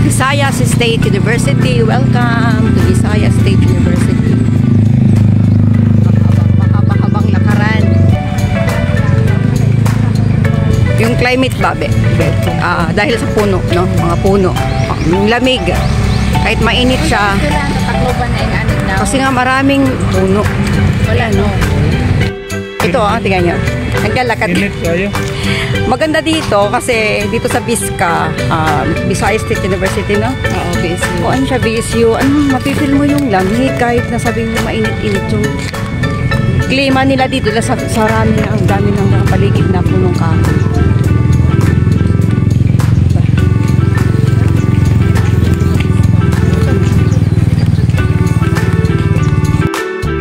Visayas State University. Welcome to Visayas State University. Mahaba-habang lakaran. Yung climate ba, dahil sa puno, no? Mga puno. Yung lamig. Kahit mainit siya. Kasi nga maraming puno. Wala, no? Ito, tingnan nyo. Naglalakad. Maganda dito kasi dito sa Visca, Visayas State University, no? Oo, VSU. O, ano siya, VSU. Mapipil mo yung lamig kahit nasabing mo mainit-init yung klima nila dito. Sa rami, ang dami ng nakapaligid na punong kahoy.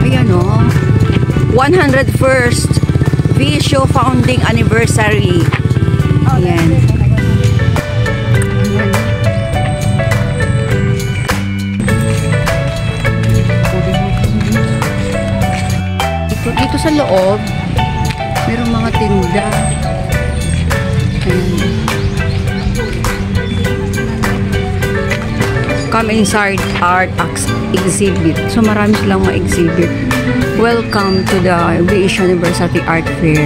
Ayan, o. 101st VSU founding anniversary. Ayan. Dito sa loob, mayroong mga tinda. Ayan. Come inside art exhibit. So marami silang mga exhibit. Welcome to the VSU University Art Fair.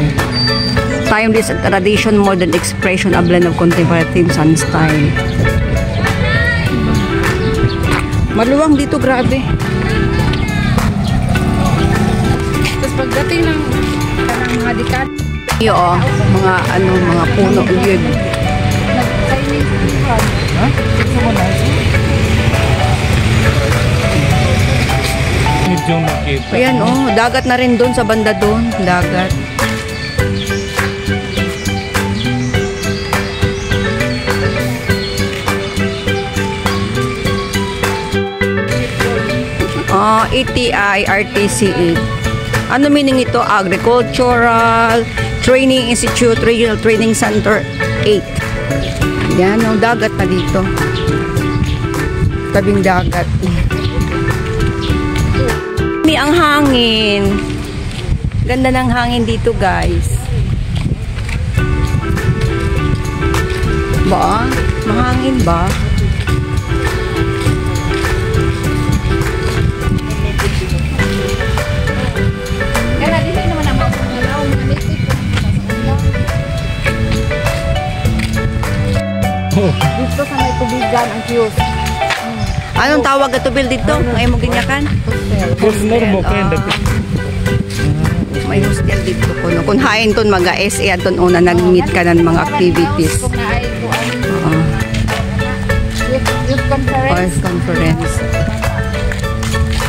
Timeless tradition, modern expression, a blend of contemporary and style. Maluwang dito, grabe. Tapos pagdating ng mga dikat, yung mga puno yun. Ayan, dagat na rin doon sa banda doon, dagat. ETI RTC8. Ano meaning ito? Agricultural Training Institute Regional Training Center 8. Yan, dagat na dito. Tabing dagat. Ang hangin. Ganda ng hangin dito, guys. Ba? Mahangin ba? Dito sa may tubigan ang cute. Anong tawag na tubil dito? Ngayon mo ganyakan? Hostel. May hostel dito. Kung hain ton mag-ASE at ton una nag-meet ka ng mga activities. Youth conference.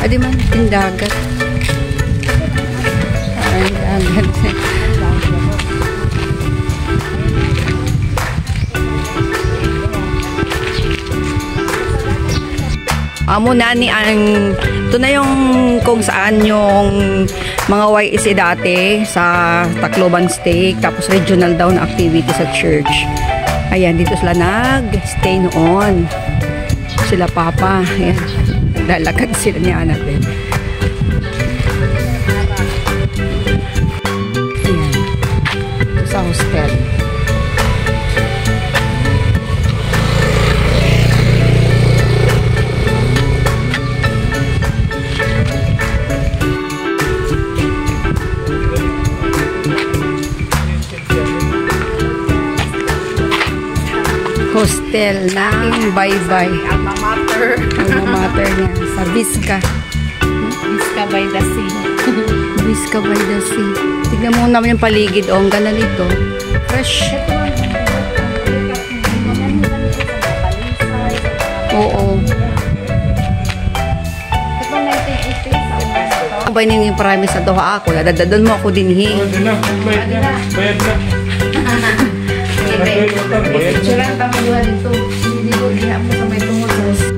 Adi man, tindagat. Dagat. Muna ito na yung kung saan yung mga YSC dati sa Tacloban Stake, tapos regional daw na activity sa church. Ayan, dito sila nag-stay noon. Sila papa. Ayan, naglalakad sila ni natin. Ayan, ito sa hostel. Hostel ng Bye-Bye. Alma mater. Alma mater niya. Sa Visca. Visca by the Sea. Visca by the Sea. Tignan mo naman yung paligid. Ang ganda nito. Fresh. Oo. Abay nini parami sa doha ako. Dadadon mo ako din hi. Bayad na. Bayad na. Picturean pa mo dito. Hindi ko diha mo sa may tungod sa hostel.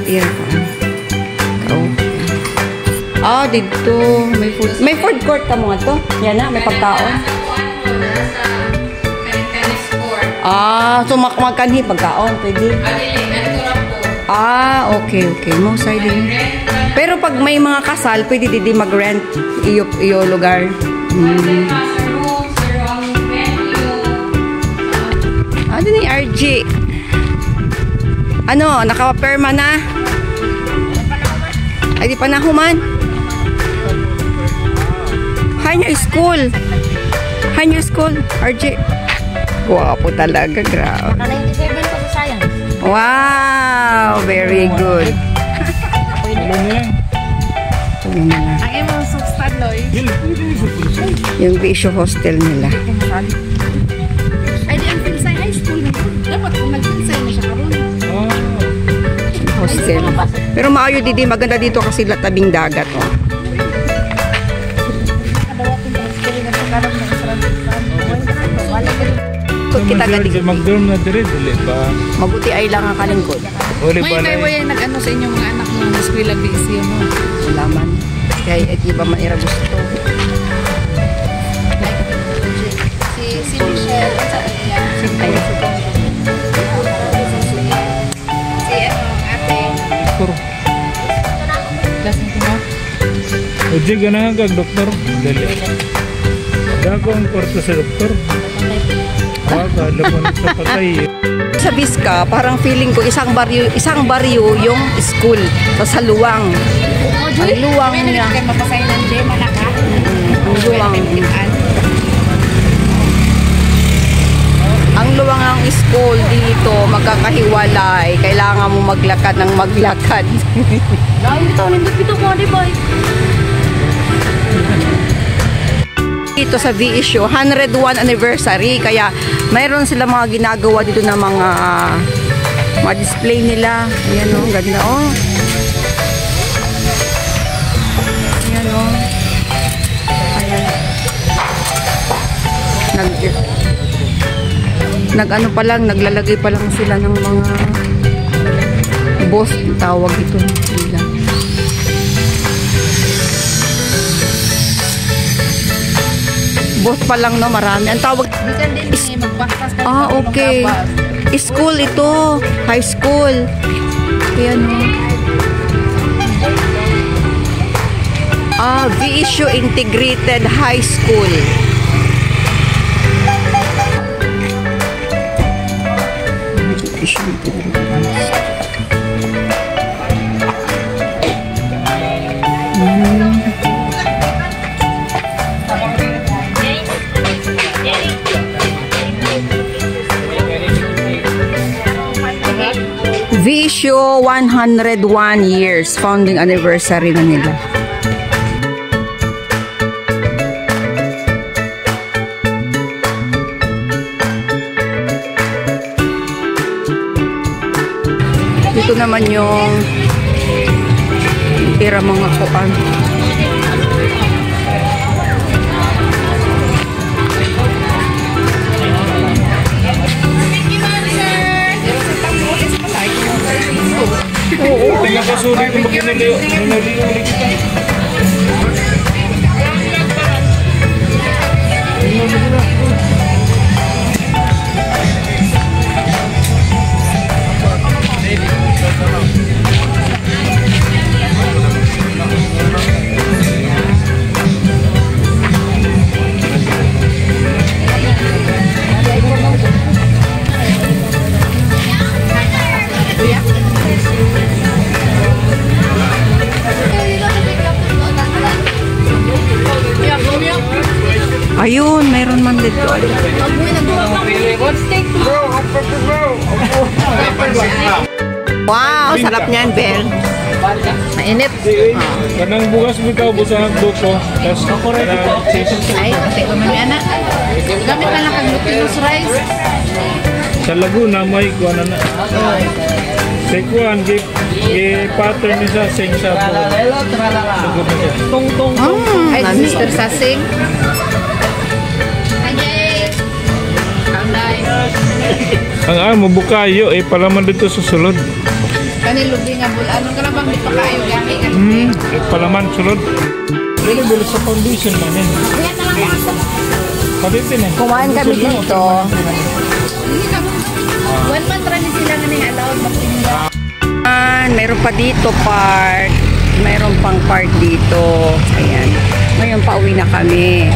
tira ko. Ah, dito. May food court ka mga to? Yan na, may pagkaon. Ah, so magkanhi pagkaon, pwede? Ah, okay. Mo side din. Pero pag may mga kasal, pwede didi mag-rent iyo lugar. Ano ni RG? Ano, naka-perma na? Ay, di pa na human? Higher school, RG. Guwapo talaga, grabe. Naka-97 pa sa science. Wow, very good. Ang imo substan loy. Yung Bisyo hostel nila. Ay di ang Pinsay High School na po. Dapat kung nag-Pinsay na siya karon. Hostel. Pero maayo didi, maganda dito kasi tabing dagat. Oh. Kita galing. Mag-dorm na dire dili ba? Mabuti ay lang ang kalingkod. Uli May ba kayo yung nag-ano sa inyong mga anak mo na eskwela BC mo. Salaman. Kaya iba man ira gusto. Si Michelle sa iya. Si ate. Puro. Class mo mo. Udi ganahan kag doktor dili. Dago ang kwarto sa doktor. Lapon sa patay. Sa Biska, parang feeling ko isang baryo yung school sa Saluwang. Ang luwang niya. Kaya mapasay ng Jem, anak ha? Ang luwang. Ang luwang ang school dito, magkakahiwalay. Kailangan mo maglakad ng maglakad. Ito, nandito ko, di ba? Dito sa VSU, 101 anniversary. Kaya mayroon sila mga ginagawa dito na mga display nila. Ayan o, ganda o. Ayan o. Ayan. Nag-ano pa lang, naglalagay pa lang sila ng mga boss, tawag ito nila. Boss pa lang, no, marami. Ang tawag ah, okay. School ito. High school. Ayan o. Ah, VSU Integrated High School. VSU 101 years founding anniversary na nila. Dito naman yung tira mga kuan. Tingnan ka suri kung makinaliw. Minaliw ulit kita. Ayun, mayroon man dito. Wow, sarap niyan, Bel. Mainit. Kanang bukas mo ikaw, busa ng buko. Tapos Ay, pati ko man yan na. Gamit na lang kang glutinous rice. sa Laguna, may kuha na. Sekuan, pattern niya sa sing sa po. Sugod na siya. Ay, Mr. Sasing. Ang amo bukayo, palaman dito sa sulod. Gani lubi nga bul. Anong kalabang di pa kayo gani nga. Palaman, sulod. Dili bilis sa foundation man eh. Yan na lang ako. Palitin eh. Kumain kami dito. Hindi ka mo. 1 month rin sila nga nang allowed magtinda. Meron pa dito park. Meron pang park dito. Ayan. Ngayon pauwi na kami.